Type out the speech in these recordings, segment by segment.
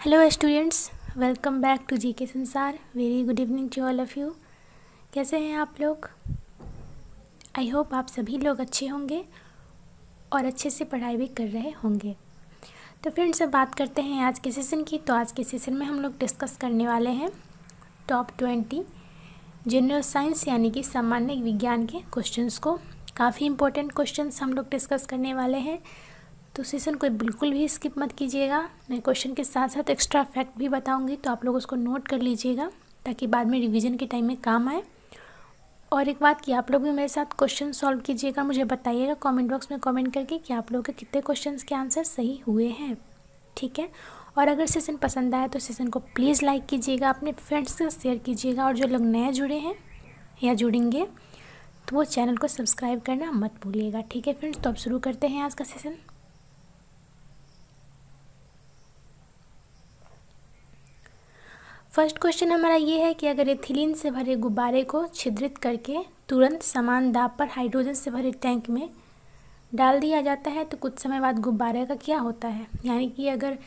Hello students, welcome back to GK Sansar. Very good evening to all of you. कैसे हैं आप लोग? I hope आप सभी लोग अच्छे होंगे और अच्छे से पढ़ाई भी कर रहे होंगे। तो फ्रेंड्स, अब बात करते हैं आज के सेशन की। तो आज के सेशन में हम लोग डिस्कस करने वाले हैं टॉप 20 जनरल साइंस यानी कि सामान्य विज्ञान के क्वेश्चंस को। काफ़ी इंपॉर्टेंट क्वेश्चंस हम लोग डिस्कस करने वाले हैं, तो सेशन को बिल्कुल भी स्किप मत कीजिएगा। मैं क्वेश्चन के साथ साथ एक्स्ट्रा फैक्ट भी बताऊंगी, तो आप लोग उसको नोट कर लीजिएगा ताकि बाद में रिवीजन के टाइम में काम आए। और एक बात कि आप लोग भी मेरे साथ क्वेश्चन सॉल्व कीजिएगा, मुझे बताइएगा कमेंट बॉक्स में कमेंट करके कि आप लोगों के कितने क्वेश्चंस के आंसर सही हुए हैं, ठीक है। और अगर सेशन पसंद आए तो सेशन को प्लीज़ लाइक कीजिएगा, अपने फ्रेंड्स के साथ शेयर कीजिएगा, और जो लोग नए जुड़े हैं या जुड़ेंगे तो वो चैनल को सब्सक्राइब करना मत भूलिएगा, ठीक है फ्रेंड्स। तो अब शुरू करते हैं आज का सेशन। फर्स्ट क्वेश्चन हमारा ये है कि अगर एथिलीन से भरे गुब्बारे को छिद्रित करके तुरंत समान दाब पर हाइड्रोजन से भरे टैंक में डाल दिया जाता है तो कुछ समय बाद गुब्बारे का क्या होता है। यानी कि अगर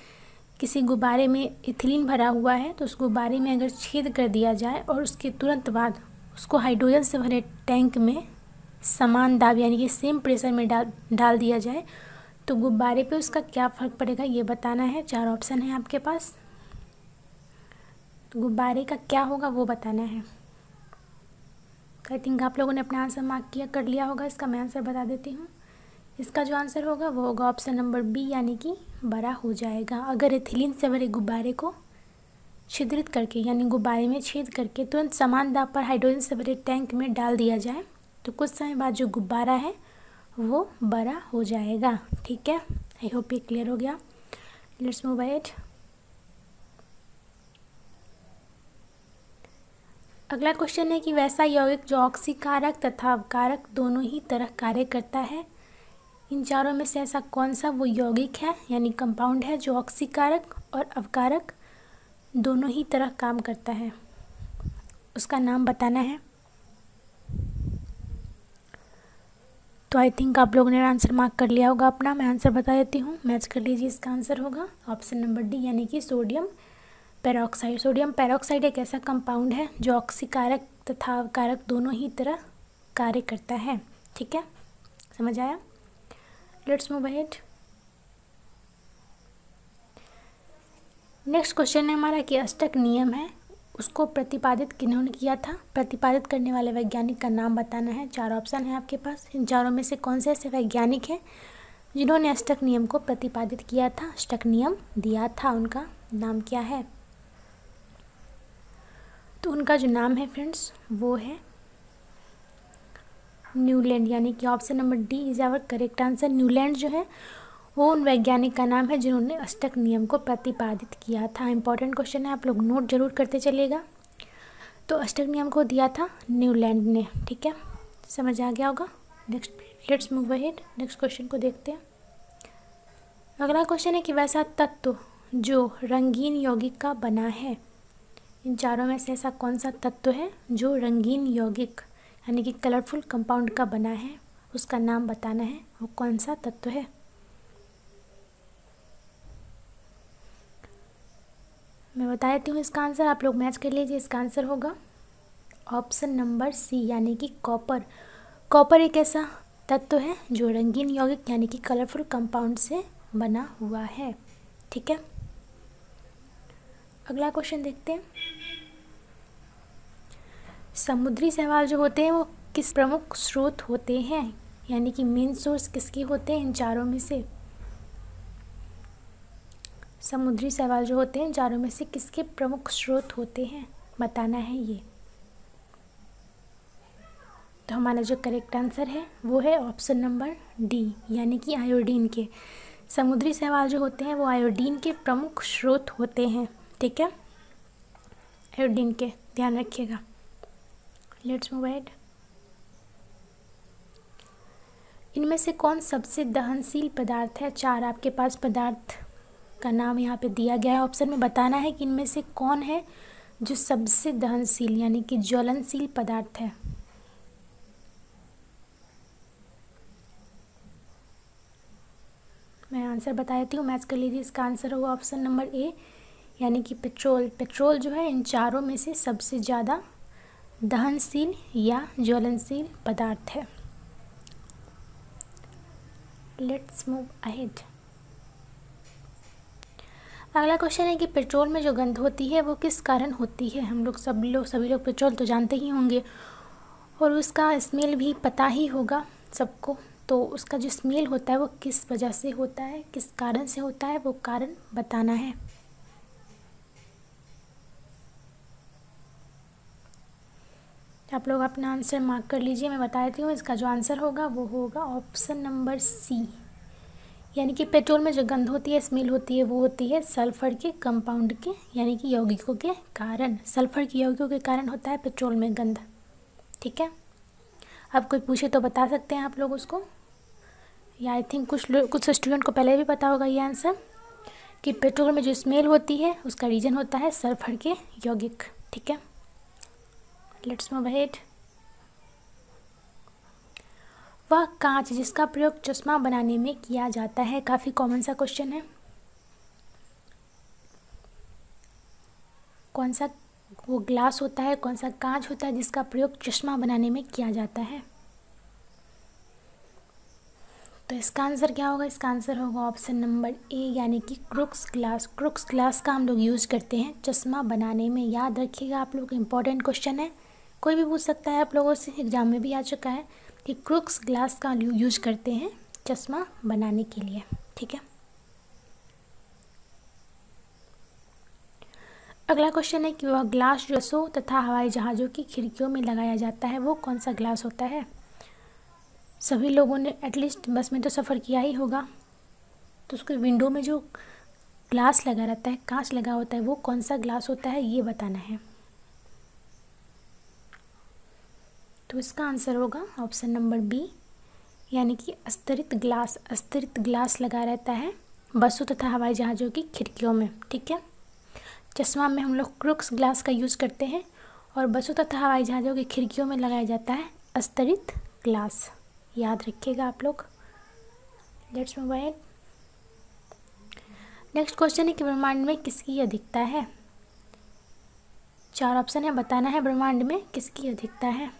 किसी गुब्बारे में एथिलीन भरा हुआ है तो उस गुब्बारे में अगर छेद कर दिया जाए और उसके तुरंत बाद उसको हाइड्रोजन से भरे टैंक में समान दाब यानी कि सेम प्रेशर में डाल दिया जाए तो गुब्बारे पे उसका क्या फ़र्क पड़ेगा, ये बताना है। 4 ऑप्शन है आपके पास, तो गुब्बारे का क्या होगा वो बताना है। आई थिंक आप लोगों ने अपना आंसर मार्क कर लिया होगा। इसका मैं आंसर बता देती हूँ। इसका जो आंसर होगा वो होगा ऑप्शन नंबर बी, यानी कि बड़ा हो जाएगा। अगर एथिलीन से भरे गुब्बारे को छिद्रित करके यानी गुब्बारे में छेद करके तुरंत समान दाब पर हाइड्रोजन से भरे टैंक में डाल दिया जाए तो कुछ समय बाद जो गुब्बारा है वो बड़ा हो जाएगा, ठीक है। आई होप ये क्लियर हो गया। Let's move ahead. अगला क्वेश्चन है कि वैसा यौगिक जो ऑक्सीकारक तथा अवकारक दोनों ही तरह कार्य करता है, इन चारों में से ऐसा कौन सा वो यौगिक है यानी कंपाउंड है जो ऑक्सीकारक और अवकारक दोनों ही तरह काम करता है, उसका नाम बताना है। तो आई थिंक आप लोगों ने आंसर मार्क कर लिया होगा अपना। मैं आंसर बता देती हूँ, मैच कर लीजिए। इसका आंसर होगा ऑप्शन नंबर डी, यानी कि सोडियम पेरोक्साइड। सोडियम पेरोक्साइड एक ऐसा कंपाउंड है जो ऑक्सीकारक तथा अवकारक दोनों ही तरह कार्य करता है, ठीक है। समझ आया? Let's move ahead. Next question है हमारा कि अष्टक नियम है, उसको प्रतिपादित किन्होंने किया था। प्रतिपादित करने वाले वैज्ञानिक का नाम बताना है। 4 ऑप्शन है आपके पास। इन चारों में से कौन से ऐसे वैज्ञानिक हैं जिन्होंने अष्टक नियम को प्रतिपादित किया था, अष्टक नियम दिया था, उनका नाम क्या है। तो उनका जो नाम है फ्रेंड्स वो है न्यूलैंड, यानी कि option number D is our correct answer. Newland जो है वो उन वैज्ञानिक का नाम है जिन्होंने अष्टक नियम को प्रतिपादित किया था। इंपॉर्टेंट क्वेश्चन है, आप लोग नोट जरूर करते चलिएगा। तो अष्टक नियम को दिया था न्यूलैंड ने, ठीक है। समझ आ गया होगा। Next let's move ahead. Next question को देखते हैं। अगला क्वेश्चन है कि वैसा तत्व जो रंगीन यौगिक का बना है, इन चारों में से ऐसा कौन सा तत्व है जो रंगीन यौगिक यानी कि कलरफुल कंपाउंड का बना है, उसका नाम बताना है। वो कौन सा तत्व है। मैं बता देती हूँ इसका आंसर, आप लोग मैच कर लीजिए। इसका आंसर होगा ऑप्शन नंबर सी, यानी कि कॉपर। कॉपर एक ऐसा तत्व है जो रंगीन यौगिक यानी कि कलरफुल कंपाउंड से बना हुआ है, ठीक है। अगला क्वेश्चन देखते हैं। समुद्री शैवाल जो होते हैं वो किस प्रमुख स्रोत होते हैं, यानी कि मेन सोर्स किसके होते हैं इन चारों में से। समुद्री शैवाल जो होते हैं इन चारों में से किसके प्रमुख स्रोत होते हैं, बताना है ये। तो हमारा जो करेक्ट आंसर है वो है ऑप्शन नंबर डी, यानी कि आयोडीन के। समुद्री शैवाल जो होते हैं वो आयोडीन के प्रमुख स्रोत होते हैं, ठीक है। आयोडीन के, ध्यान रखिएगा। Let's move ahead. इनमें से कौन सबसे दहनशील पदार्थ है। 4 आपके पास पदार्थ का नाम यहाँ पे दिया गया है। ऑप्शन में बताना है कि इनमें से कौन है जो सबसे दहनशील यानी कि ज्वलनशील पदार्थ है। मैं आंसर बता देती हूँ, मैच कर लीजिए। इसका आंसर होगा ऑप्शन नंबर ए, यानी कि पेट्रोल। पेट्रोल जो है इन चारों में से सबसे ज़्यादा दहनशील या ज्वलनशील पदार्थ है। Let's move ahead. अगला क्वेश्चन है कि पेट्रोल में जो गंध होती है वो किस कारण होती है। हम लोग सभी लोग पेट्रोल तो जानते ही होंगे और उसका स्मेल भी पता ही होगा सबको। तो उसका जो स्मेल होता है वो किस वजह से होता है, किस कारण से होता है, वो कारण बताना है। आप लोग अपना आंसर मार्क कर लीजिए। मैं बता देती हूँ, इसका जो आंसर होगा वो होगा ऑप्शन नंबर सी, यानी कि पेट्रोल में जो गंध होती है, स्मेल होती है, वो होती है सल्फर के कंपाउंड के यानी कि यौगिकों के कारण। सल्फर के यौगिकों के कारण होता है पेट्रोल में गंध। ठीक है, अब कोई पूछे तो बता सकते हैं आप लोग उसको, या आई थिंक कुछ स्टूडेंट को पहले भी पता होगा ये आंसर कि पेट्रोल में जो स्मेल होती है उसका रीज़न होता है सल्फर के यौगिक। ठीक है, लेट्स मूव अहेड। वह कांच जिसका प्रयोग चश्मा बनाने में किया जाता है। काफ़ी कॉमन सा क्वेश्चन है। कौन सा वो ग्लास होता है, कौन सा कांच होता है जिसका प्रयोग चश्मा बनाने में किया जाता है। तो इसका आंसर क्या होगा? इसका आंसर होगा ऑप्शन नंबर ए, यानी कि क्रुक्स ग्लास। क्रुक्स ग्लास का हम लोग यूज़ करते हैं चश्मा बनाने में। याद रखिएगा आप लोग, इम्पॉर्टेंट क्वेश्चन है, कोई भी पूछ सकता है आप लोगों से, एग्जाम में भी आ चुका है कि क्रुक्स ग्लास का यूज़ करते हैं चश्मा बनाने के लिए। ठीक है, अगला क्वेश्चन है कि वह ग्लास जो बसों तथा हवाई जहाज़ों की खिड़कियों में लगाया जाता है वो कौन सा ग्लास होता है। सभी लोगों ने एटलीस्ट बस में तो सफ़र किया ही होगा, तो उसके विंडो में जो ग्लास लगा रहता है, कांच लगा होता है, वो कौन सा ग्लास होता है ये बताना है। तो इसका आंसर होगा ऑप्शन नंबर बी, यानी कि अस्तरित ग्लास। अस्तरित ग्लास लगा रहता है बसों तथा हवाई जहाज़ों की खिड़कियों में। ठीक है, चश्मा में हम लोग क्रुक्स ग्लास का यूज़ करते हैं और बसों तथा हवाई जहाज़ों की खिड़कियों में लगाया जाता है अस्तरित ग्लास। याद रखिएगा आप लोग। Let's move ahead. Next question है कि ब्रह्मांड में किसकी अधिकता है। 4 ऑप्शन है, बताना है ब्रह्मांड में किसकी अधिकता है।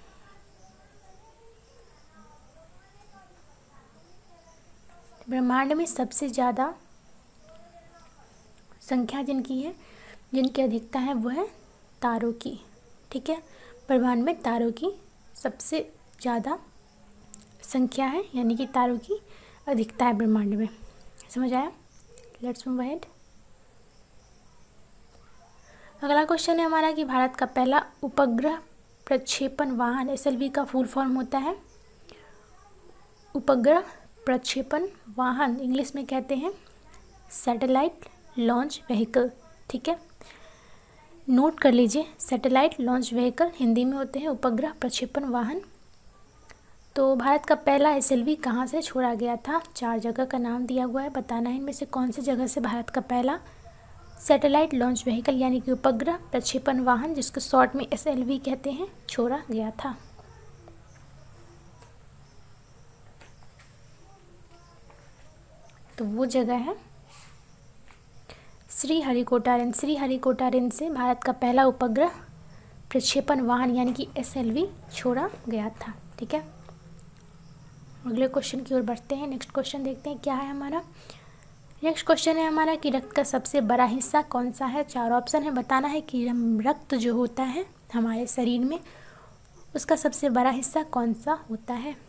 ब्रह्मांड में सबसे ज़्यादा संख्या जिनकी है, जिनकी अधिकता है, वो है तारों की। ठीक है, ब्रह्मांड में तारों की सबसे ज़्यादा संख्या है, यानी कि तारों की अधिकता है ब्रह्मांड में। समझ आया? Let's move ahead. अगला क्वेश्चन है हमारा कि भारत का पहला उपग्रह प्रक्षेपण वाहन, एसएलवी का फुल फॉर्म होता है उपग्रह प्रक्षेपण वाहन, इंग्लिश में कहते हैं सैटेलाइट लॉन्च व्हीकल। ठीक है, नोट कर लीजिए, सैटेलाइट लॉन्च व्हीकल हिंदी में होते हैं उपग्रह प्रक्षेपण वाहन। तो भारत का पहला एसएलवी कहाँ से छोड़ा गया था? 4 जगह का नाम दिया हुआ है, बताना है इनमें से कौन सी जगह से भारत का पहला सैटेलाइट लॉन्च व्हीकल यानी कि उपग्रह प्रक्षेपण वाहन, जिसको शॉर्ट में एसएलवी कहते हैं, छोड़ा गया था। तो वो जगह है श्रीहरिकोटा रेंज। श्रीहरिकोटा रेंज से भारत का पहला उपग्रह प्रक्षेपण वाहन यानी कि एसएलवी छोड़ा गया था। ठीक है, अगले क्वेश्चन की ओर बढ़ते हैं। नेक्स्ट क्वेश्चन देखते हैं क्या है हमारा। नेक्स्ट क्वेश्चन है हमारा कि रक्त का सबसे बड़ा हिस्सा कौन सा है। 4 ऑप्शन है, बताना है कि रक्त जो होता है हमारे शरीर में, उसका सबसे बड़ा हिस्सा कौन सा होता है।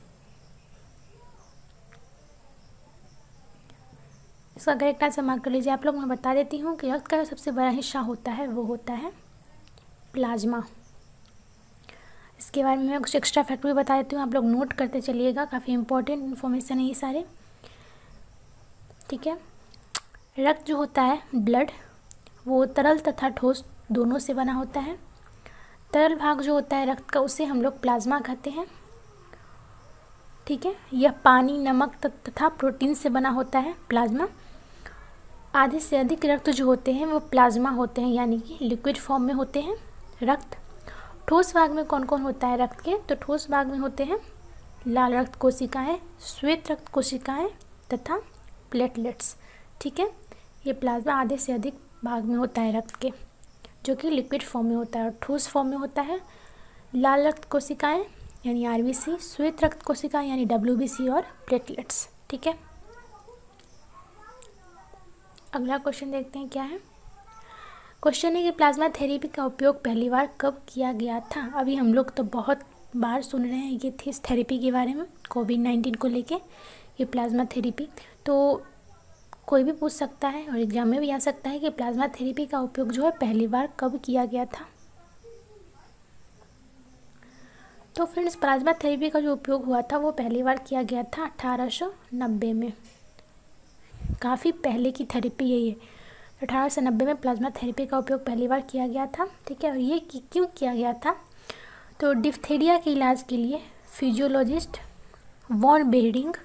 इसका करेक्ट आंसर मार्क कर लीजिए आप लोग। मैं बता देती हूँ कि रक्त का जो सबसे बड़ा हिस्सा होता है वो होता है प्लाज्मा। इसके बारे में मैं कुछ एक्स्ट्रा फैक्ट भी बता देती हूँ, आप लोग नोट करते चलिएगा, काफ़ी इंपॉर्टेंट इन्फॉर्मेशन है ये सारे। ठीक है, रक्त जो होता है ब्लड, वो तरल तथा ठोस दोनों से बना होता है। तरल भाग जो होता है रक्त का, उसे हम लोग प्लाज्मा कहते हैं। ठीक है, यह पानी, नमक तथा प्रोटीन से बना होता है प्लाज्मा। आधे से अधिक रक्त जो होते हैं वो प्लाज्मा होते हैं, यानी कि लिक्विड फॉर्म में होते हैं रक्त। ठोस भाग में कौन कौन होता है रक्त के? तो ठोस भाग में होते हैं लाल रक्त कोशिकाएं, श्वेत रक्त कोशिकाएं तथा प्लेटलेट्स। ठीक है, ये प्लाज्मा आधे से अधिक भाग में होता है रक्त के, जो कि लिक्विड फॉर्म में होता है, और ठोस फॉर्म में होता है लाल रक्त कोशिकाएं यानी आरबीसी, श्वेत रक्त कोशिकाएं यानी डब्ल्यूबीसी और प्लेटलेट्स। ठीक है, अगला क्वेश्चन देखते हैं क्या है। क्वेश्चन है कि प्लाज्मा थेरेपी का उपयोग पहली बार कब किया गया था। अभी हम लोग तो बहुत बार सुन रहे हैं ये इस थेरेपी के बारे में, कोविड-19 को लेके ये प्लाज्मा थेरेपी। तो कोई भी पूछ सकता है और एग्जाम में भी आ सकता है कि प्लाज्मा थेरेपी का उपयोग जो है पहली बार कब किया गया था। तो फ्रेंड्स, प्लाज्मा थेरेपी का जो उपयोग हुआ था वो पहली बार किया गया था 1890 में। काफ़ी पहले की थेरेपी है ये। 1890 में प्लाज्मा थेरेपी का उपयोग पहली बार किया गया था। ठीक है, और ये क्यों किया गया था, तो डिप्थीरिया के इलाज के लिए फिजियोलॉजिस्ट वॉन बेहरिंग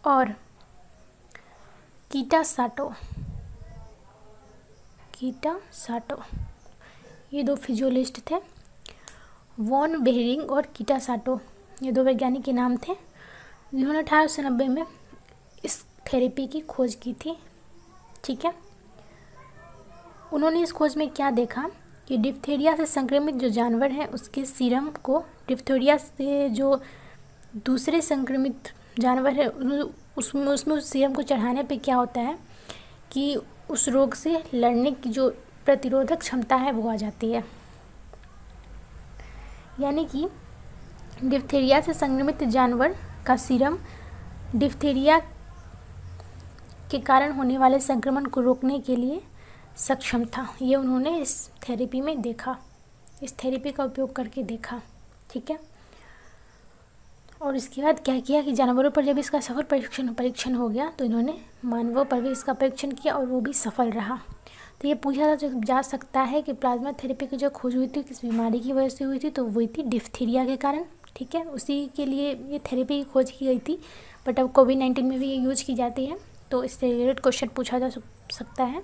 और कीटा साटो ये दो फिजियोलॉजिस्ट थे। वॉन बेहरिंग और कीटा साटो ये दो वैज्ञानिक के नाम थे, जिन्होंने 1890 में इस थेरेपी की खोज की थी। ठीक है, उन्होंने इस खोज में क्या देखा कि डिप्थीरिया से संक्रमित जो जानवर हैं उसके सीरम को डिप्थीरिया से जो दूसरे संक्रमित जानवर है उसमें उस सीरम को चढ़ाने पे क्या होता है कि उस रोग से लड़ने की जो प्रतिरोधक क्षमता है वो आ जाती है। यानी कि डिप्थीरिया से संक्रमित जानवर का सीरम डिप्थीरिया के कारण होने वाले संक्रमण को रोकने के लिए सक्षम था। ये उन्होंने इस थेरेपी में देखा, इस थेरेपी का उपयोग करके देखा। ठीक है, और इसके बाद क्या किया कि जानवरों पर जब इसका सफल परीक्षण हो गया तो इन्होंने मानवों पर भी इसका परीक्षण किया और वो भी सफल रहा। तो ये पूछा जा सकता है कि प्लाज्मा थेरेपी की जो खोज हुई थी किस बीमारी की वजह से हुई थी, तो वो हुई थी डिप्थीरिया के कारण। ठीक है, उसी के लिए ये थेरेपी की खोज की गई थी, बट अब कोविड-19 में भी ये यूज की जाती है, तो इससे रिलेटेड क्वेश्चन पूछा जा सकता है।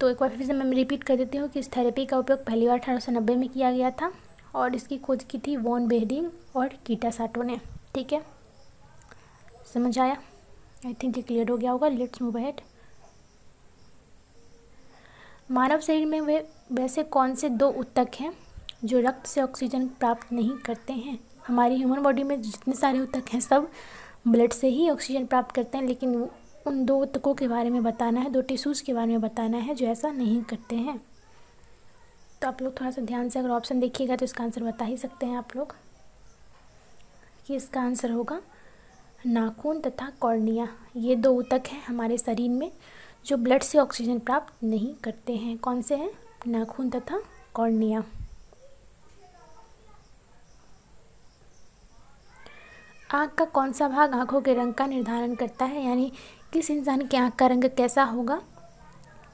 तो एक बार फिर से मैं रिपीट कर देती हूँ कि इस थेरेपी का उपयोग पहली बार 1890 में किया गया था और इसकी खोज की थी वॉन बेहरिंग और कीटा साटो ने। ठीक है, समझ आया? आई थिंक ये क्लियर हो गया होगा। Let's move ahead. मानव शरीर में वैसे कौन से दो ऊतक हैं जो रक्त से ऑक्सीजन प्राप्त नहीं करते हैं। हमारी ह्यूमन बॉडी में जितने सारे ऊतक हैं सब ब्लड से ही ऑक्सीजन प्राप्त करते हैं, लेकिन उन दो ऊतकों के बारे में बताना है, दो टिश्यूज़ के बारे में बताना है जो ऐसा नहीं करते हैं। तो आप लोग थोड़ा सा ध्यान से अगर ऑप्शन देखिएगा तो इसका आंसर बता ही सकते हैं आप लोग कि इसका आंसर होगा नाखून तथा कॉर्निया। ये दो ऊतक हैं हमारे शरीर में जो ब्लड से ऑक्सीजन प्राप्त नहीं करते हैं। कौन से हैं? नाखून तथा कॉर्निया। आँख का कौन सा भाग आँखों के रंग का निर्धारण करता है, यानी किस इंसान की आँख का रंग कैसा होगा,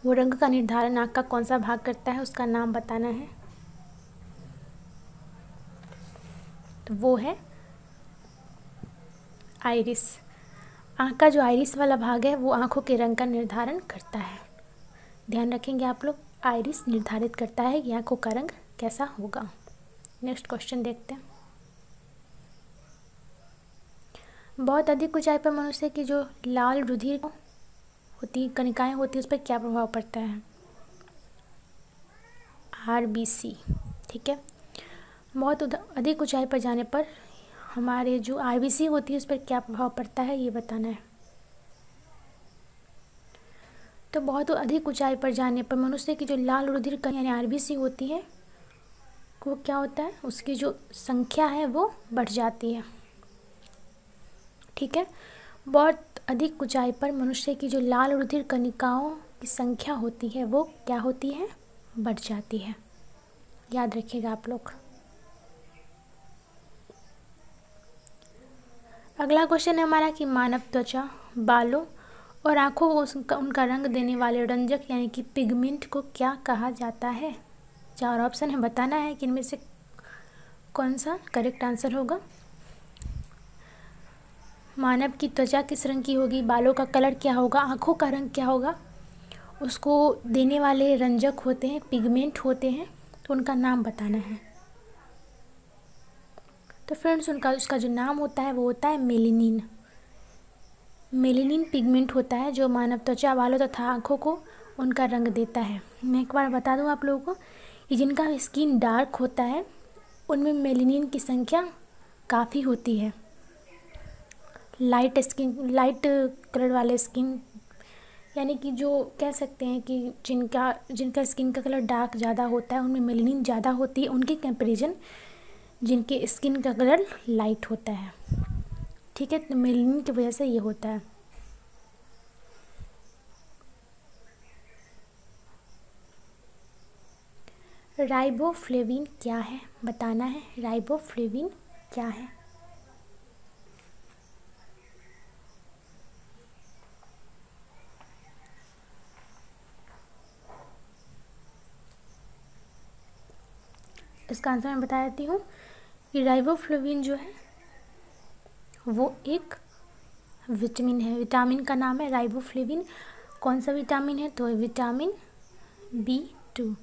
वो रंग का निर्धारण आँख का कौन सा भाग करता है, उसका नाम बताना है। तो वो है आइरिस। आँख का जो आइरिस वाला भाग है वो आँखों के रंग का निर्धारण करता है। ध्यान रखेंगे आप लोग, आइरिस निर्धारित करता है कि आँखों का रंग कैसा होगा। नेक्स्ट क्वेश्चन देखते हैं। बहुत अधिक ऊंचाई पर मनुष्य की जो लाल रुधिर होती कणिकाएं होती है उस पर क्या प्रभाव पड़ता है? आरबीसी। ठीक है, बहुत अधिक ऊंचाई पर जाने पर हमारे जो आरबीसी होती है उस पर क्या प्रभाव पड़ता है ये बताना है। तो बहुत अधिक ऊंचाई पर जाने पर मनुष्य की जो लाल रुधिर कण यानी आरबीसी होती है वो क्या होता है, उसकी जो संख्या है वो बढ़ जाती है। ठीक है, बहुत अधिक ऊंचाई पर मनुष्य की जो लाल रुधिर कणिकाओं की संख्या होती है वो क्या होती है, बढ़ जाती है। याद रखिएगा आप लोग। अगला क्वेश्चन है हमारा कि मानव त्वचा, बालों और आँखों को उनका रंग देने वाले रंजक यानी कि पिगमेंट को क्या कहा जाता है। 4 ऑप्शन है, बताना है कि इनमें से कौन सा करेक्ट आंसर होगा। मानव की त्वचा किस रंग की होगी, बालों का कलर क्या होगा, आँखों का रंग क्या होगा, उसको देने वाले रंजक होते हैं, पिगमेंट होते हैं, तो उनका नाम बताना है। तो फ्रेंड्स उसका जो नाम होता है वो होता है मेलेनिन। मेलेनिन पिगमेंट होता है जो मानव त्वचा बालों तथा आँखों को उनका रंग देता है। मैं एक बार बता दूं आप लोगों को, ये जिनका स्किन डार्क होता है उनमें मेलेनिन की संख्या काफ़ी होती है। लाइट कलर वाले स्किन, यानी कि जो कह सकते हैं कि जिनका स्किन का कलर डार्क ज़्यादा होता है उनमें मेलेनिन ज़्यादा होती है उनके कंपैरिजन जिनके स्किन का कलर लाइट होता है। ठीक है, तो मेलेनिन की वजह से ये होता है। राइबोफ्लेविन क्या है, बताना है। राइबोफ्लेविन क्या है? इसका आंसर मैं बता देती हूँ कि राइबोफ्लेविन जो है वो एक विटामिन है। विटामिन का नाम है राइबोफ्लेविन। कौन सा विटामिन है? तो विटामिन B2।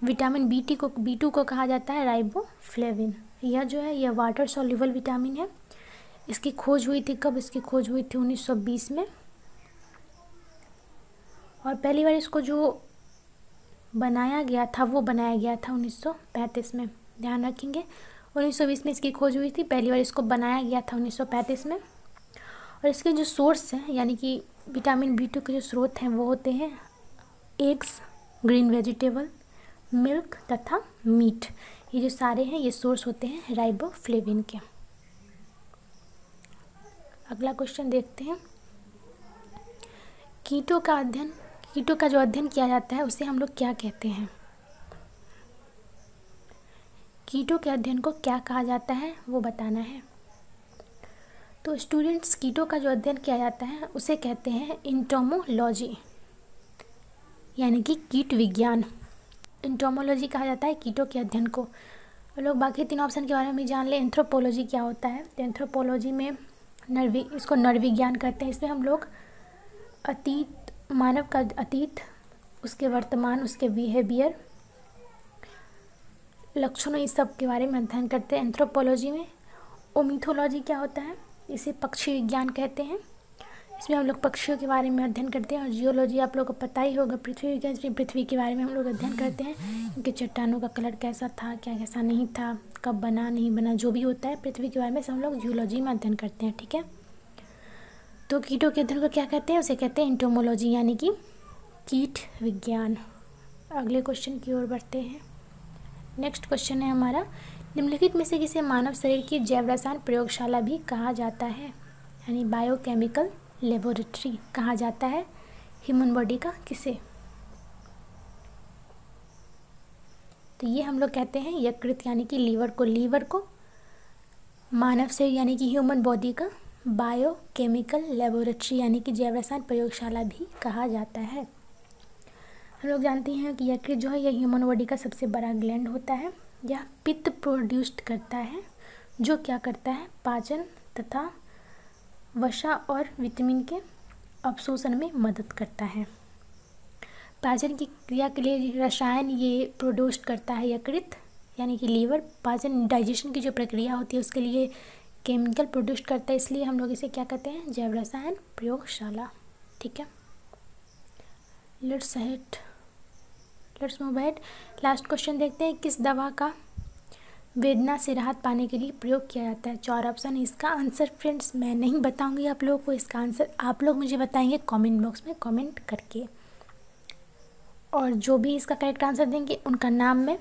विटामिन B2 को कहा जाता है राइबोफ्लेविन। यह जो है यह वाटर सॉल्युबल विटामिन है। इसकी खोज हुई थी कब? इसकी खोज हुई थी 1920 में, और पहली बार इसको जो बनाया गया था वो बनाया गया था 1935 में। ध्यान रखेंगे, 1920 में इसकी खोज हुई थी, पहली बार इसको बनाया गया था 1935 में। और इसके जो सोर्स हैं यानी कि विटामिन B2 के जो स्रोत हैं वो होते हैं एग्स, ग्रीन वेजिटेबल, मिल्क तथा मीट। ये जो सारे हैं ये सोर्स होते हैं राइबोफ्लेविन के। अगला क्वेश्चन देखते हैं। कीटों का जो अध्ययन किया जाता है उसे हम लोग क्या कहते हैं? कीटों के अध्ययन को क्या कहा जाता है वो बताना है। तो स्टूडेंट्स, कीटों का जो अध्ययन किया जाता है उसे कहते हैं एंटोमोलॉजी, यानी कि कीट विज्ञान। एंटोमोलॉजी कहा जाता है कीटों के अध्ययन को। लोग बाकी तीन ऑप्शन के बारे में भी जान ले। एंथ्रोपोलॉजी क्या होता है? तो एंथ्रोपोलॉजी में इसको नरविज्ञान कहते हैं। इसमें हम लोग मानव का अतीत, उसके वर्तमान, उसके बिहेवियर, लक्षणों, इस सब के बारे में अध्ययन करते हैं एंथ्रोपोलॉजी में। ओमिथोलॉजी क्या होता है? इसे पक्षी विज्ञान कहते हैं। इसमें हम लोग पक्षियों के बारे में अध्ययन करते हैं। और जियोलॉजी आप लोगों को पता ही होगा, पृथ्वी विज्ञान, पृथ्वी के बारे में हम लोग अध्ययन करते हैं कि चट्टानों का कलर कैसा था, क्या कैसा नहीं था, कब बना नहीं बना, जो भी होता है पृथ्वी के बारे में सब हम लोग जियोलॉजी में अध्ययन करते हैं। ठीक है, तो कीटों के अध्ययन को क्या कहते हैं? उसे कहते हैं एंटोमोलॉजी, यानी कि कीट विज्ञान। अगले क्वेश्चन की ओर बढ़ते हैं। नेक्स्ट क्वेश्चन है हमारा, निम्नलिखित में से किसे मानव शरीर की जैव रसायन प्रयोगशाला भी कहा जाता है, यानी बायोकेमिकल लेबोरेटरी कहा जाता है ह्यूमन बॉडी का किसे? तो ये हम लोग कहते हैं यकृत, यानी कि लीवर को मानव शरीर यानी कि ह्यूमन बॉडी का बायोकेमिकल लेबोरेटरी यानी कि जैव रसायन प्रयोगशाला भी कहा जाता है। हम लोग जानते हैं कि यकृत जो है यह ह्यूमन बॉडी का सबसे बड़ा ग्लैंड होता है। यह पित्त प्रोड्यूस्ड करता है, जो क्या करता है? पाचन तथा वसा और विटामिन के अवशोषण में मदद करता है। पाचन की क्रिया के लिए रसायन ये प्रोड्यूस करता है यकृत, यानी कि लीवर। पाचन डाइजेशन की जो प्रक्रिया होती है उसके लिए केमिकल प्रोड्यूस करता है, इसलिए हम लोग इसे क्या कहते हैं? जैव रसायन प्रयोगशाला। ठीक है, let's move ahead. Last question देखते हैं, किस दवा का वेदना से राहत पाने के लिए प्रयोग किया जाता है? 4 ऑप्शन है। इसका आंसर फ्रेंड्स मैं नहीं बताऊंगी आप लोगों को, इसका आंसर आप लोग मुझे बताएंगे कमेंट बॉक्स में कमेंट करके, और जो भी इसका करेक्ट आंसर देंगे उनका नाम मैं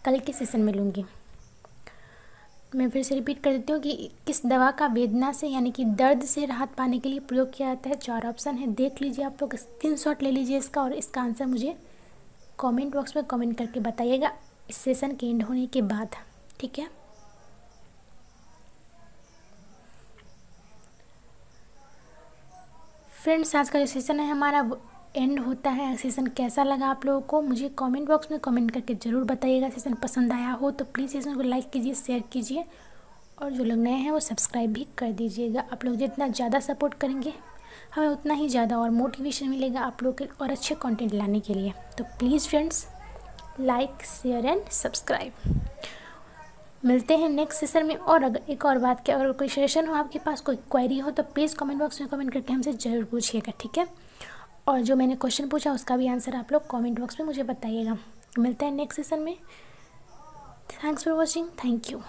कल के सेशन में लूँगी। मैं फिर से रिपीट कर देती हूँ कि किस दवा का वेदना से यानी कि दर्द से राहत पाने के लिए प्रयोग किया जाता है। 4 ऑप्शन है, देख लीजिए आप लोग, स्क्रीनशॉट ले लीजिए इसका, और इसका आंसर मुझे कमेंट बॉक्स में कमेंट करके बताइएगा इस सेशन के एंड होने के बाद। ठीक है, फ्रेंड्स आज का जो सेशन है हमारा वो एंड होता है। सेशन कैसा लगा आप लोगों को मुझे कमेंट बॉक्स में कमेंट करके ज़रूर बताइएगा। सेशन पसंद आया हो तो प्लीज़ सेशन को लाइक कीजिए, शेयर कीजिए, और जो लोग नए हैं वो सब्सक्राइब भी कर दीजिएगा। आप लोग जितना ज़्यादा सपोर्ट करेंगे हमें उतना ही ज़्यादा और मोटिवेशन मिलेगा आप लोग के और अच्छे कंटेंट लाने के लिए। तो please friends like, share and subscribe. मिलते हैं नेक्स्ट सेशन में। और अगर एक और बात कि अगर कोई सजेशन हो आपके पास, कोई क्वेरी हो, तो प्लीज़ कमेंट बॉक्स में कमेंट करके हमसे ज़रूर पूछिएगा, ठीक है। और जो मैंने क्वेश्चन पूछा उसका भी आंसर आप लोग कमेंट बॉक्स में मुझे बताइएगा। मिलते हैं नेक्स्ट सेशन में। Thanks for watching. Thank you.